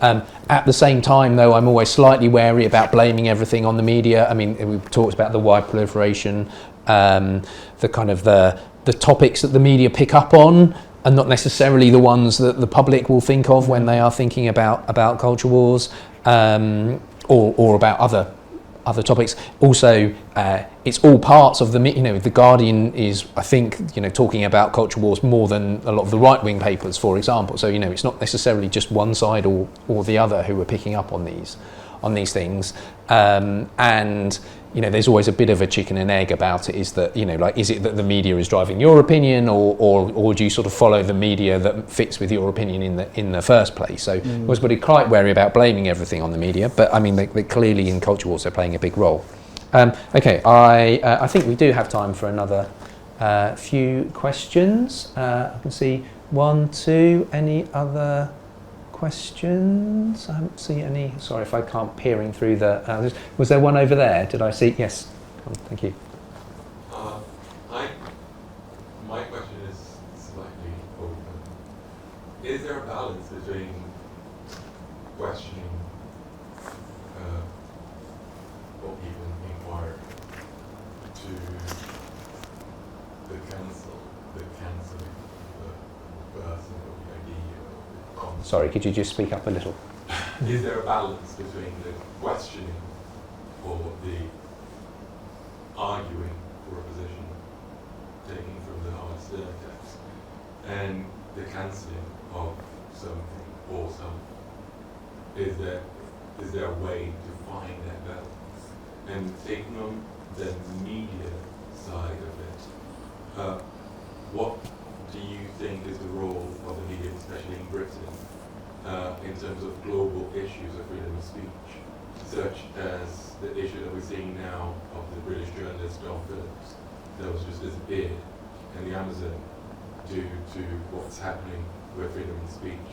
At the same time, though, I'm always slightly wary about blaming everything on the media. I mean, we've talked about the wide proliferation, the kind of the topics that the media pick up on, and not necessarily the ones that the public will think of when they are thinking about culture wars, or about other topics. Also, it's all parts of the Guardian is, I think, talking about culture wars more than a lot of the right-wing papers, for example. So it's not necessarily just one side or the other who are picking up on these things. And there's always a bit of a chicken and egg about it. Is that is it that the media is driving your opinion, or do you sort of follow the media that fits with your opinion in the first place? So I was quite wary about blaming everything on the media, but I mean they clearly in culture wars are playing a big role. Okay, I think we do have time for another few questions. I can see 1, 2. Any other questions? I haven't seen any. Sorry if I can't peering through the. Was there one over there? Did I see? Yes. Thank you. My question is slightly open. Is there a balance between questioning what people inquire to the cancelling the person or the idea or the concept? Sorry, could you just speak up a little? Is there a balance between the questioning or the arguing for a position, taking from the hard stern text, and the cancelling of something or something? Is there a way to find that balance? And taking on the media side of it, what do you think is the role of the media, especially in Britain, in terms of global issues of freedom of speech, such as the issue that we're seeing now of the British journalist John Phillips that was just disappeared in the Amazon due to what's happening with freedom of speech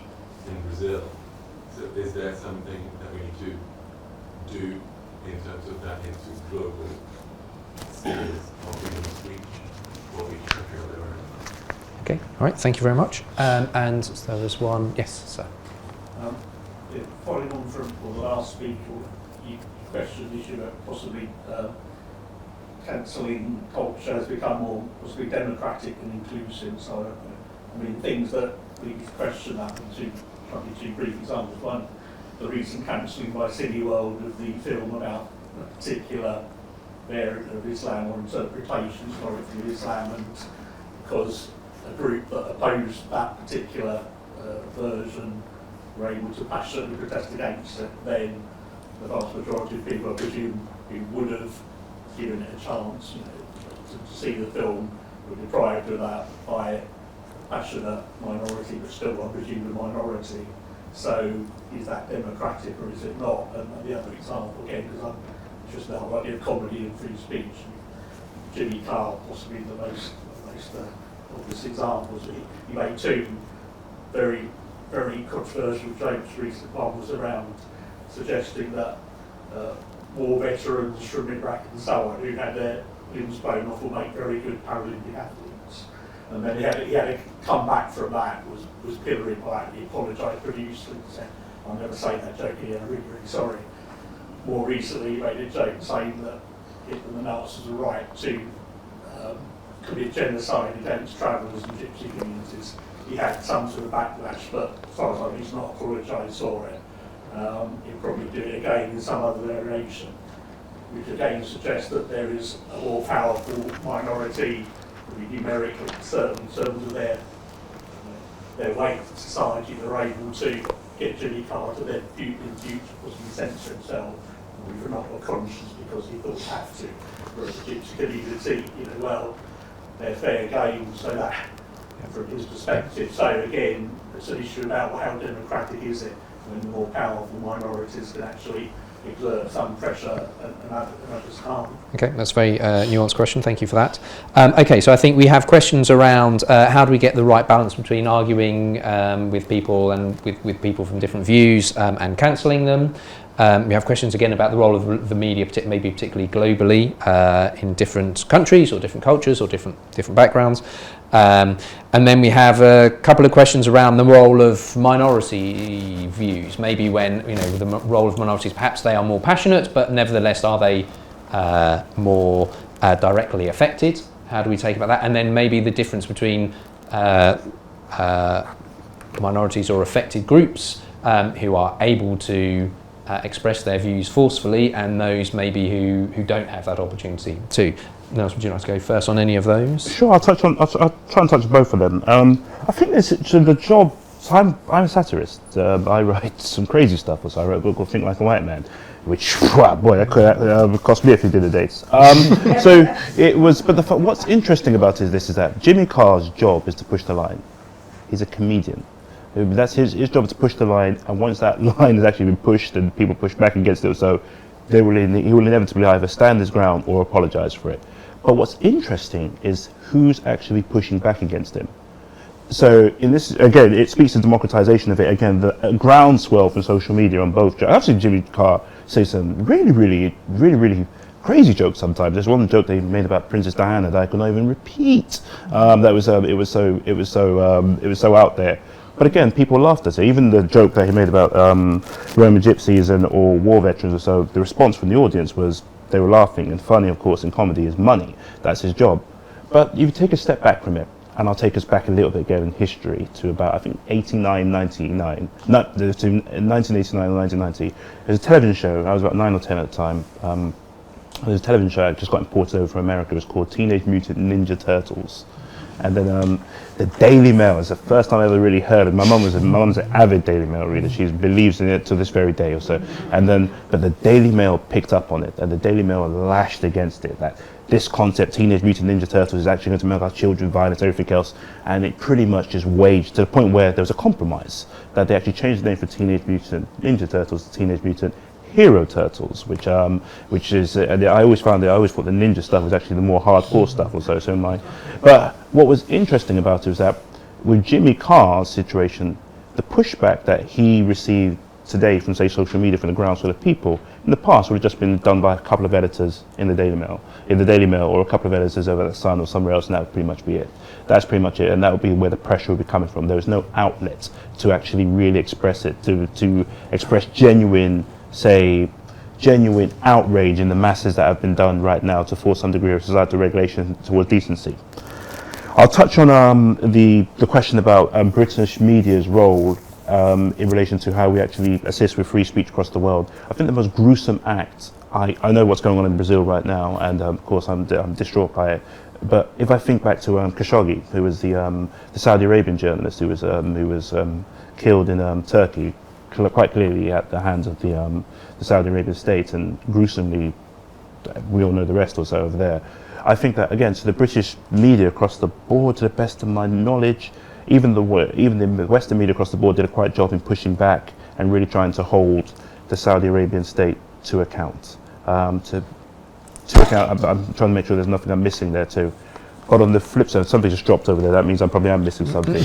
in Brazil? So is there something that we need to do in terms of that into global spheres of freedom of speech for each country of their own? Okay, all right, thank you very much. And there was one, yes, sir. Following on from the last speaker, you questioned the issue about possibly cancelling culture has become more possibly democratic and inclusive. So, I mean, things that we question that into probably 2 brief examples. One, the recent cancelling by Cineworld of the film about a particular variant of Islam or interpretation historically of Islam, and because a group that opposed that particular version were able to passionately protest against it, then the vast majority of people, I presume, who would have given it a chance, to see the film, were deprived of that by a passionate minority, but still, I presume, a minority. So, is that democratic or is it not? And the other example, again, because I'm just the whole idea of comedy and free speech. Jimmy Carr, possibly the most obvious examples. He made 2 very, very controversial jokes recently. One was around suggesting that war veterans from Iraq and so on who had their limbs blown off will make very good Paralympic athletes. And then he had to come back from that, was pilloried by that. He apologised profusely and said, I'll never say that joke again, I'm really, really sorry. more recently he made a joke saying that Hitler and the Nazis were right to commit genocide against travellers and gypsy communities. He had some sort of backlash, but as far as I know, he's not apologised for it. He'll probably do it again in some other variation, which again suggests that there is a more powerful minority, probably numerically, certain terms of their weight in society, that are able to get Jimmy Carter then in future possibly censor himself, or even not a conscience because he thought have to. Whereas the gypsy community, well, they're fair game, so that from his perspective. So again, it's an issue about how democratic is it when the more powerful minorities can actually exert some pressure and others can't. Okay, that's a very nuanced question. Thank you for that. Okay, so I think we have questions around how do we get the right balance between arguing with people and with people from different views and cancelling them. We have questions again about the role of the media, maybe particularly globally, in different countries or different cultures or different backgrounds. And then we have a couple of questions around the role of minority views. Maybe when, with the role of minorities, perhaps they are more passionate, but nevertheless, are they more directly affected? How do we take about that? And then maybe the difference between minorities or affected groups who are able to express their views forcefully, and those maybe who don't have that opportunity too. Nels, would you like to go first on any of those? Sure, I'll try and touch both of them. I think the job. So I'm a satirist. I write some crazy stuff. So I wrote a book called Think Like a White Man, which boy, that could cost me a few dinner dates. So it was. But what's interesting about it is that Jimmy Carr's job is to push the line. He's a comedian. That's his job, to push the line, and once that line has actually been pushed and people push back against it, so he will inevitably either stand his ground or apologise for it. But what's interesting is who's actually pushing back against him. So in this, again, it speaks to democratisation of it. Again, the groundswell from social media on both. I've seen Jimmy Carr say some really crazy jokes sometimes. There's one joke they made about Princess Diana that I could not even repeat. It was so out there. But again, people laughed at it. Even the joke that he made about Roman gypsies or war veterans or so, the response from the audience was they were laughing. And funny, of course, in comedy is money. That's his job. But you take a step back from it, and I'll take us back a little bit again in history to about, I think, 1989 or 1990. There's a television show. I was about 9 or 10 at the time. There's a television show that just got imported over from America. It was called Teenage Mutant Ninja Turtles. And then the Daily Mail is the first time I ever really heard of it. My mum's an avid Daily Mail reader. She believes in it to this very day or so. But the Daily Mail picked up on it, and the Daily Mail lashed against it. That this concept, Teenage Mutant Ninja Turtles, is actually going to make our children violent, everything else. And it pretty much just waged to the point where there was a compromise that they actually changed the name from Teenage Mutant Ninja Turtles to Teenage Mutant Hero Turtles, which is I always thought the ninja stuff was actually the more hardcore stuff or so in mine. But what was interesting about it was that with Jimmy Carr's situation, the pushback that he received today from, say, social media, from the groundswell of people, in the past would have just been done by a couple of editors in the Daily Mail, or a couple of editors over at the Sun or somewhere else, and that would pretty much be it. That's pretty much it, and that would be where the pressure would be coming from. There was no outlet to actually really express it, to express genuine outrage in the masses that have been done right now to force some degree of societal regulation towards decency. I'll touch on the question about British media's role in relation to how we actually assist with free speech across the world. I think the most gruesome act, I know what's going on in Brazil right now, and of course I'm distraught by it, but if I think back to Khashoggi, who was the Saudi Arabian journalist who was killed in Turkey, quite clearly at the hands of the Saudi Arabian state, and gruesomely, we all know the rest or so over there. I think that, again, so the British media across the board, to the best of my knowledge, even the Western media across the board did a quite job in pushing back and really trying to hold the Saudi Arabian state to account. I'm trying to make sure there's nothing I'm missing there too. But on the flip side, something just dropped over there. That means I probably am missing something.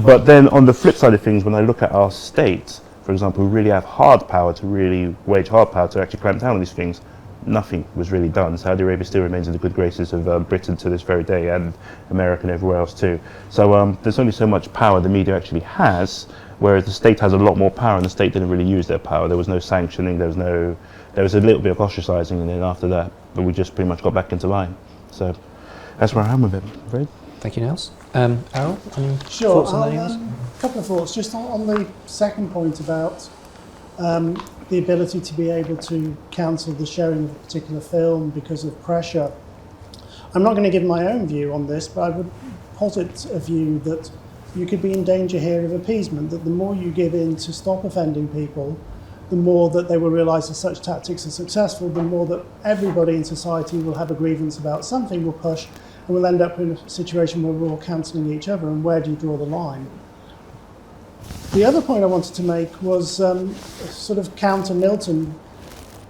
But then on the flip side of things, when I look at our state, for example, who really have hard power to really wage hard power to actually clamp down on these things, nothing was really done. Saudi Arabia still remains in the good graces of Britain to this very day, and America and everywhere else too. So there's only so much power the media actually has, whereas the state has a lot more power, and the state didn't really use their power. There was no sanctioning, there was a little bit of ostracising, and then after that, but we just pretty much got back into line. So that's where I am with it, I'm afraid. Thank you, Nels. Ariel, any Sure. thoughts on any of this? A couple of thoughts. Just on the second point about the ability to be able to cancel the showing of a particular film because of pressure. I'm not going to give my own view on this, but I would posit a view that you could be in danger here of appeasement, that the more you give in to stop offending people, the more that they will realise that such tactics are successful, the more that everybody in society will have a grievance about something, will push, and we'll end up in a situation where we're all cancelling each other, and where do you draw the line? The other point I wanted to make was sort of counter Milton.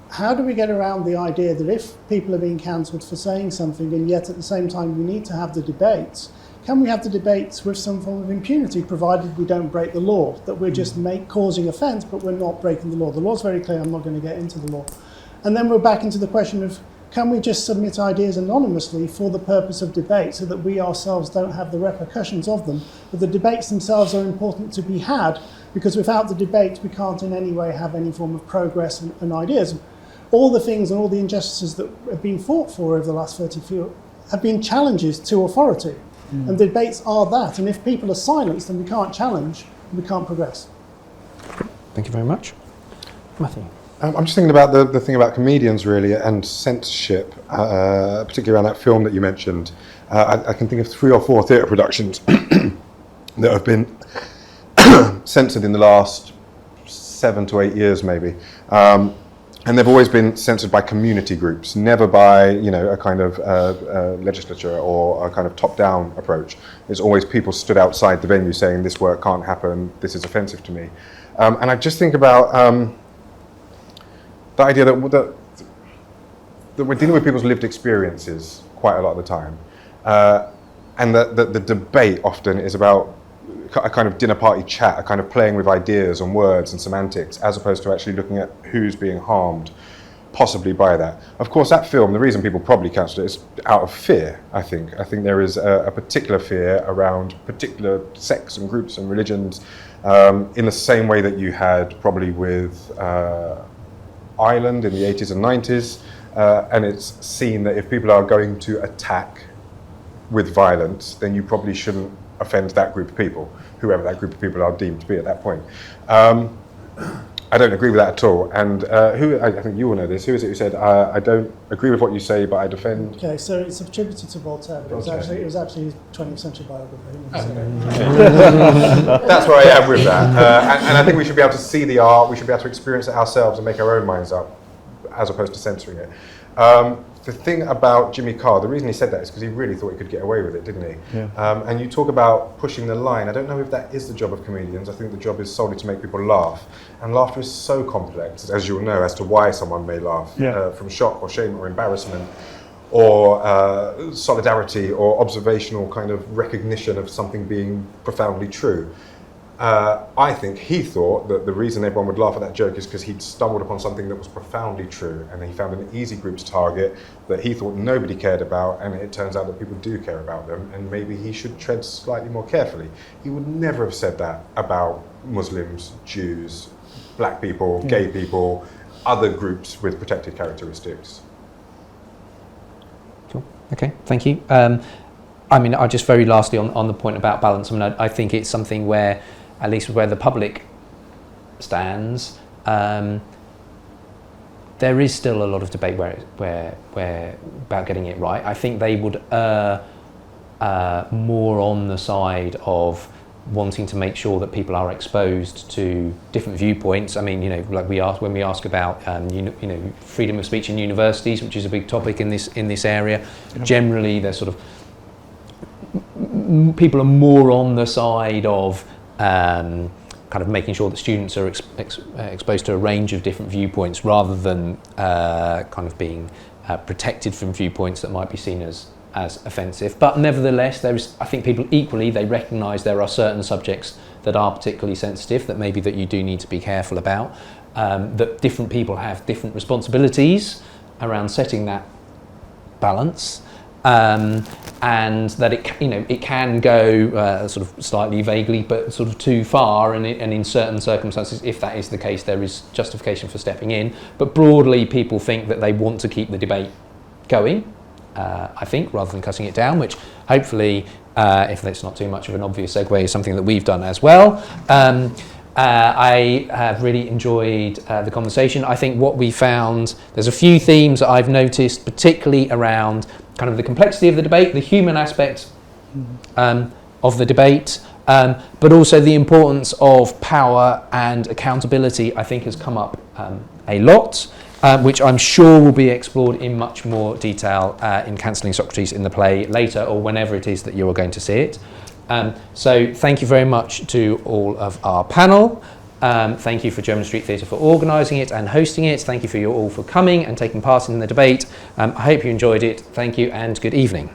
How do we get around the idea that if people are being cancelled for saying something, and yet at the same time we need to have the debates, can we have the debates with some form of impunity, provided we don't break the law, that we're just causing offence, but we're not breaking the law? The law's very clear, I'm not going to get into the law. And then we're back into the question of, can we just submit ideas anonymously for the purpose of debate, so that we ourselves don't have the repercussions of them? But the debates themselves are important to be had, because without the debate we can't in any way have any form of progress and ideas. All the things and all the injustices that have been fought for over the last 30 years have been challenges to authority. And the debates are that, and if people are silenced and we can't challenge, we can't progress. Thank you very much. Matthew. I'm just thinking about the thing about comedians, really, and censorship, particularly around that film that you mentioned. I can think of 3 or 4 theatre productions that have been censored in the last 7 to 8 years, maybe. And they've always been censored by community groups, never by, a kind of legislature or a kind of top-down approach. It's always people stood outside the venue saying, this work can't happen, this is offensive to me. And I just think about the idea that we're dealing with people's lived experiences quite a lot of the time. And that the debate often is about a kind of dinner party chat, a kind of playing with ideas and words and semantics, as opposed to actually looking at who's being harmed, possibly by that. Of course, that film, the reason people probably cancelled it is out of fear, I think. I think there is a particular fear around particular sects and groups and religions, in the same way that you had probably with Ireland in the 80s and 90s, and it's seen that if people are going to attack with violence, then you probably shouldn't offend that group of people, whoever that group of people are deemed to be at that point. I don't agree with that at all. And I think you will know this. Who is it who said, I don't agree with what you say, but I defend? Okay, so it's attributed to Voltaire, but it was actually his 20th century biography. That's where I am with that. And I think we should be able to see the art, we should be able to experience it ourselves and make our own minds up, as opposed to censoring it. The thing about Jimmy Carr, the reason he said that is because he really thought he could get away with it, didn't he? Yeah. And you talk about pushing the line. I don't know if that is the job of comedians. I think the job is solely to make people laugh. And laughter is so complex, as you'll know, as to why someone may laugh. Yeah. From shock or shame or embarrassment, or solidarity or observational kind of recognition of something being profoundly true. I think he thought that the reason everyone would laugh at that joke is because he'd stumbled upon something that was profoundly true, and he found an easy group to target that he thought nobody cared about, and it turns out that people do care about them, and maybe he should tread slightly more carefully. He would never have said that about Muslims, Jews, black people, gay people, other groups with protected characteristics. Cool. Okay, thank you. I just very lastly on the point about balance, I think it's something where, at least where the public stands, there is still a lot of debate where about getting it right. I think they would more on the side of wanting to make sure that people are exposed to different viewpoints. Like when we ask about freedom of speech in universities, which is a big topic in this area. Yeah. Generally, there's sort of people are more on the side of kind of making sure that students are exposed to a range of different viewpoints, rather than kind of being protected from viewpoints that might be seen as offensive. But nevertheless, I think people equally, they recognise there are certain subjects that are particularly sensitive, that maybe that you do need to be careful about, that different people have different responsibilities around setting that balance, and that it can go sort of slightly vaguely, but sort of too far, and in certain circumstances, if that is the case, there is justification for stepping in. But broadly, people think that they want to keep the debate going, I think, rather than cutting it down, which hopefully, if that's not too much of an obvious segue, is something that we've done as well. I have really enjoyed the conversation. I think what we found, there's a few themes that I've noticed, particularly around kind of the complexity of the debate, the human aspect of the debate, but also the importance of power and accountability, I think has come up a lot, which I'm sure will be explored in much more detail in Cancelling Socrates in the play later, or whenever it is that you are going to see it. So thank you very much to all of our panel. Thank you for German Street Theatre for organising it and hosting it. Thank you for you all for coming and taking part in the debate. I hope you enjoyed it. Thank you and good evening.